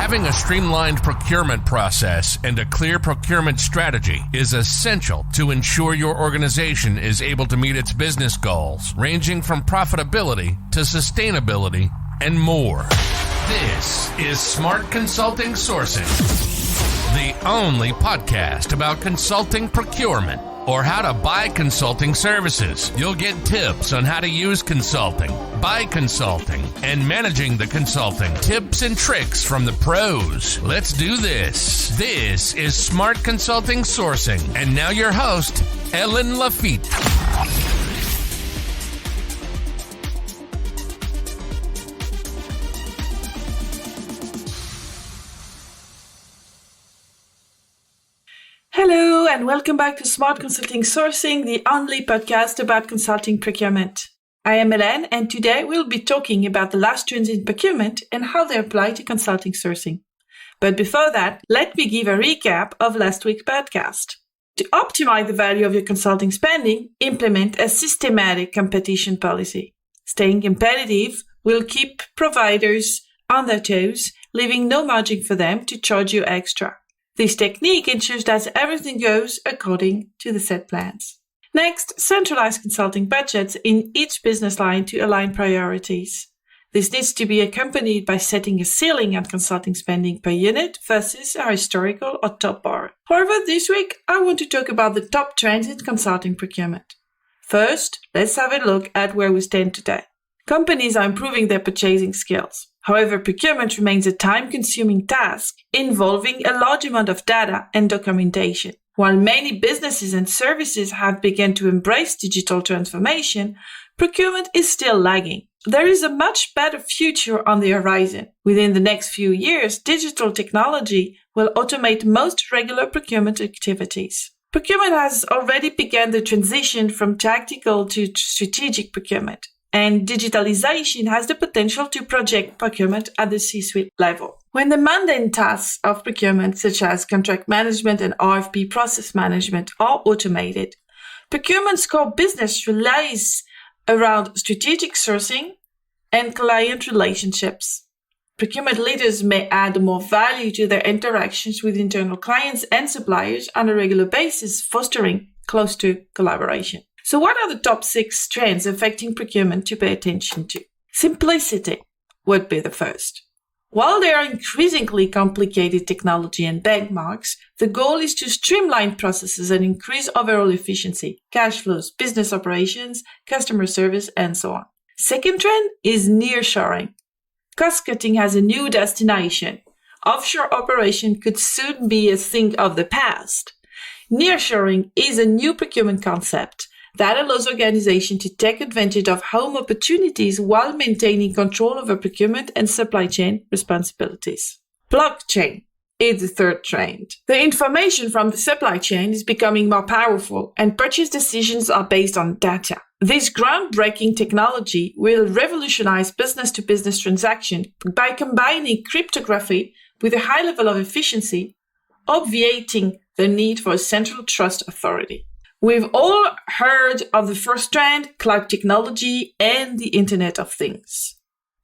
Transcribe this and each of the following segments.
Having a streamlined procurement process and a clear procurement strategy is essential to ensure your organization is able to meet its business goals, ranging from profitability to sustainability and more. This is Smart Consulting Sourcing, the only podcast about consulting procurement or how to buy consulting services. You'll get tips on how to use consulting, buy consulting, and managing the consulting. Tips and tricks from the pros. Let's do this. This is Smart Consulting Sourcing. And now your host, Ellen Lafitte. Hello, and welcome back to Smart Consulting Sourcing, the only podcast about consulting procurement. I am Hélène, and today we'll be talking about the last trends in procurement and how they apply to consulting sourcing. But before that, let me give a recap of last week's podcast. To optimize the value of your consulting spending, implement a systematic competition policy. Staying competitive will keep providers on their toes, leaving no margin for them to charge you extra. This technique ensures that everything goes according to the set plans. Next, centralize consulting budgets in each business line to align priorities. This needs to be accompanied by setting a ceiling on consulting spending per unit versus a historical or top bar. However, this week, I want to talk about the top trends in consulting procurement. First, let's have a look at where we stand today. Companies are improving their purchasing skills. However, procurement remains a time-consuming task involving a large amount of data and documentation. While many businesses and services have begun to embrace digital transformation, procurement is still lagging. There is a much better future on the horizon. Within the next few years, digital technology will automate most regular procurement activities. Procurement has already begun the transition from tactical to strategic procurement. And digitalization has the potential to project procurement at the C-suite level. When the mundane tasks of procurement, such as contract management and RFP process management, are automated, procurement's core business relies around strategic sourcing and client relationships. Procurement leaders may add more value to their interactions with internal clients and suppliers on a regular basis, fostering closer collaboration. So what are the top 6 trends affecting procurement to pay attention to? Simplicity would be the first. While there are increasingly complicated technology and benchmarks, the goal is to streamline processes and increase overall efficiency, cash flows, business operations, customer service, and so on. Second trend is nearshoring. Cost-cutting has a new destination. Offshore operation could soon be a thing of the past. Nearshoring is a new procurement concept that allows organizations to take advantage of home opportunities while maintaining control over procurement and supply chain responsibilities. Blockchain is the third trend. The information from the supply chain is becoming more powerful, and purchase decisions are based on data. This groundbreaking technology will revolutionize business-to-business transactions by combining cryptography with a high level of efficiency, obviating the need for a central trust authority. We've all heard of the first trend, cloud technology and the Internet of Things.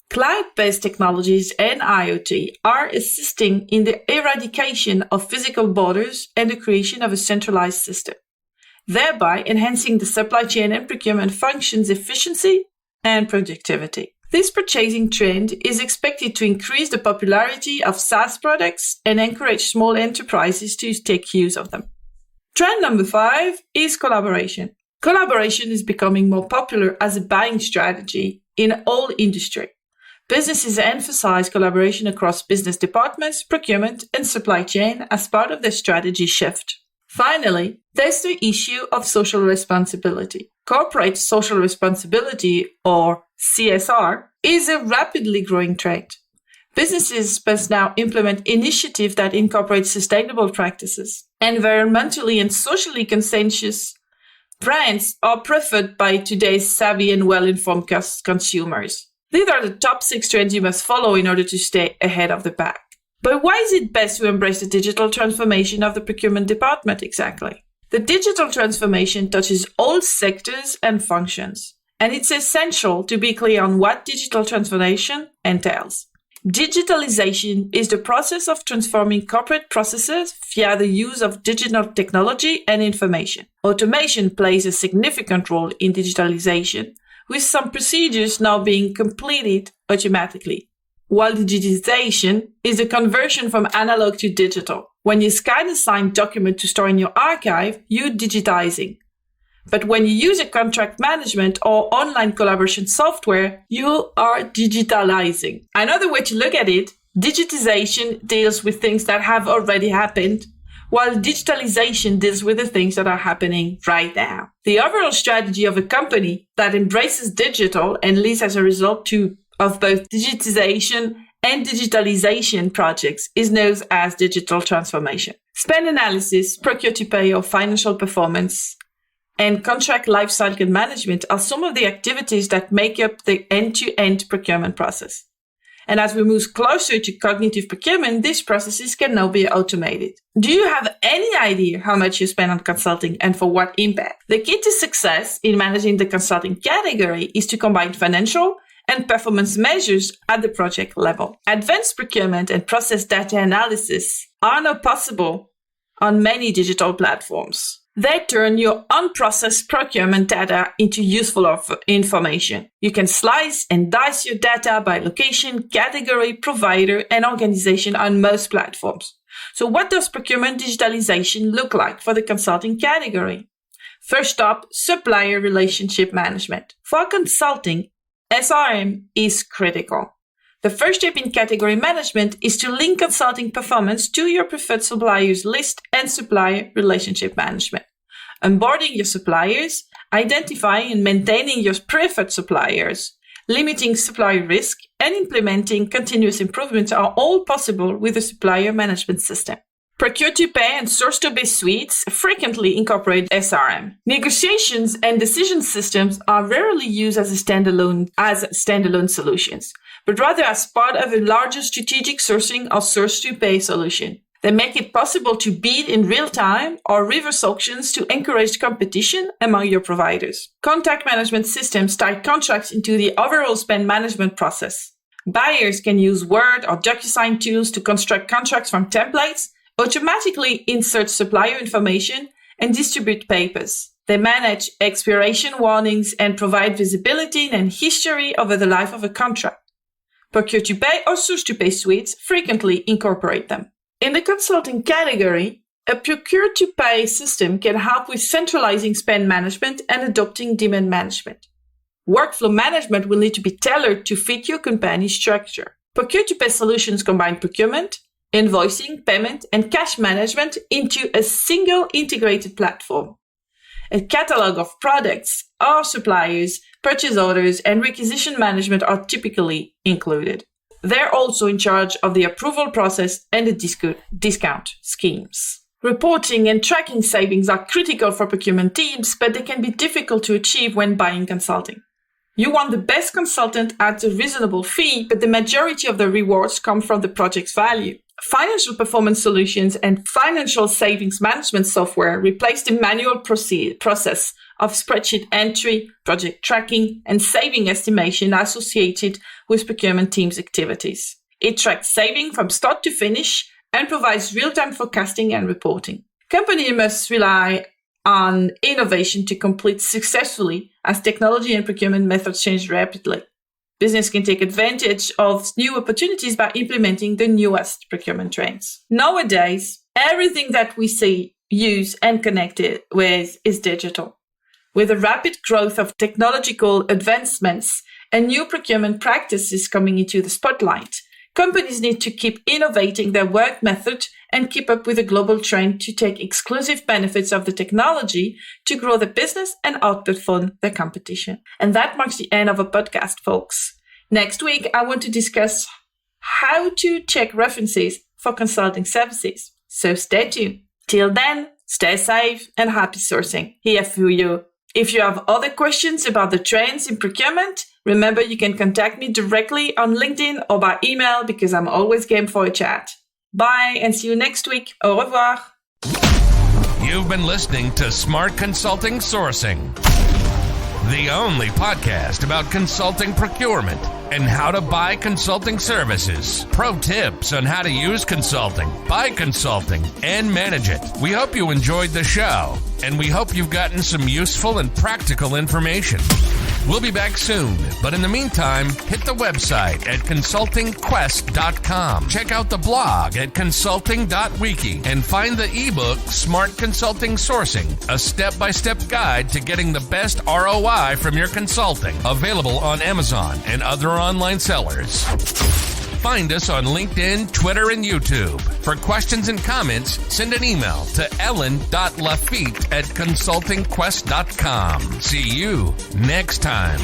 Cloud-based technologies and IoT are assisting in the eradication of physical borders and the creation of a centralized system, thereby enhancing the supply chain and procurement functions' efficiency and productivity. This purchasing trend is expected to increase the popularity of SaaS products and encourage small enterprises to take use of them. Trend number 5 is collaboration. Collaboration is becoming more popular as a buying strategy in all industry. Businesses emphasize collaboration across business departments, procurement, and supply chain as part of their strategy shift. Finally, there's the issue of social responsibility. Corporate social responsibility, or CSR, is a rapidly growing trend. Businesses must now implement initiatives that incorporate sustainable practices. Environmentally and socially conscientious brands are preferred by today's savvy and well-informed consumers. These are the top 6 trends you must follow in order to stay ahead of the pack. But why is it best to embrace the digital transformation of the procurement department exactly? The digital transformation touches all sectors and functions, and it's essential to be clear on what digital transformation entails. Digitalization is the process of transforming corporate processes via the use of digital technology and information. Automation plays a significant role in digitalization, with some procedures now being completed automatically. While digitization is the conversion from analog to digital. When you scan a signed document to store in your archive, you're digitizing. But when you use a contract management or online collaboration software, you are digitalizing. Another way to look at it, digitization deals with things that have already happened, while digitalization deals with the things that are happening right now. The overall strategy of a company that embraces digital and leads as a result of both digitization and digitalization projects is known as digital transformation. Spend analysis, procure-to-pay or financial performance, and contract lifecycle management are some of the activities that make up the end-to-end procurement process. And as we move closer to cognitive procurement, these processes can now be automated. Do you have any idea how much you spend on consulting and for what impact? The key to success in managing the consulting category is to combine financial and performance measures at the project level. Advanced procurement and process data analysis are now possible on many digital platforms. They turn your unprocessed procurement data into useful information. You can slice and dice your data by location, category, provider, and organization on most platforms. So what does procurement digitalization look like for the consulting category? First up, supplier relationship management. For consulting, SRM is critical. The first step in category management is to link consulting performance to your preferred suppliers list and supplier relationship management. Onboarding your suppliers, identifying and maintaining your preferred suppliers, limiting supplier risk, and implementing continuous improvements are all possible with a supplier management system. Procure-to-pay and source-to-pay suites frequently incorporate SRM. Negotiations and decision systems are rarely used as standalone solutions, but rather as part of a larger strategic sourcing or source-to-pay solution. They make it possible to bid in real time or reverse auctions to encourage competition among your providers. Contact management systems tie contracts into the overall spend management process. Buyers can use Word or DocuSign tools to construct contracts from templates, automatically insert supplier information, and distribute papers. They manage expiration warnings and provide visibility and history over the life of a contract. Procure-to-pay or source-to-pay suites frequently incorporate them. In the consulting category, a procure-to-pay system can help with centralizing spend management and adopting demand management. Workflow management will need to be tailored to fit your company structure. Procure-to-pay solutions combine procurement, invoicing, payment, and cash management into a single integrated platform. A catalog of products or suppliers, purchase orders, and requisition management are typically included. They're also in charge of the approval process and the discount schemes. Reporting and tracking savings are critical for procurement teams, but they can be difficult to achieve when buying consulting. You want the best consultant at a reasonable fee, but the majority of the rewards come from the project's value. Financial performance solutions and financial savings management software replace the manual process of spreadsheet entry, project tracking, and saving estimation associated with procurement teams' activities. It tracks saving from start to finish and provides real-time forecasting and reporting. Companies must rely on innovation to complete successfully as technology and procurement methods change rapidly. Business can take advantage of new opportunities by implementing the newest procurement trends. Nowadays, everything that we see, use, and connect it with is digital. With the rapid growth of technological advancements and new procurement practices coming into the spotlight, companies need to keep innovating their work method and keep up with the global trend to take exclusive benefits of the technology to grow the business and outperform their competition. And that marks the end of a podcast, folks. Next week, I want to discuss how to check references for consulting services. So stay tuned. Till then, stay safe and happy sourcing. Here for you. If you have other questions about the trends in procurement, remember you can contact me directly on LinkedIn or by email because I'm always game for a chat. Bye and see you next week. Au revoir. You've been listening to Smart Consulting Sourcing, the only podcast about consulting procurement and how to buy consulting services, pro tips on how to use consulting, buy consulting, and manage it. We hope you enjoyed the show, and we hope you've gotten some useful and practical information. We'll be back soon, but in the meantime, hit the website at consultingquest.com. Check out the blog at consulting.wiki and find the ebook Smart Consulting Sourcing, a step-by-step guide to getting the best ROI from your consulting, available on Amazon and other online sellers. Find us on LinkedIn, Twitter, and YouTube. For questions and comments, send an email to ellen.lafitte@consultingquest.com. See you next time.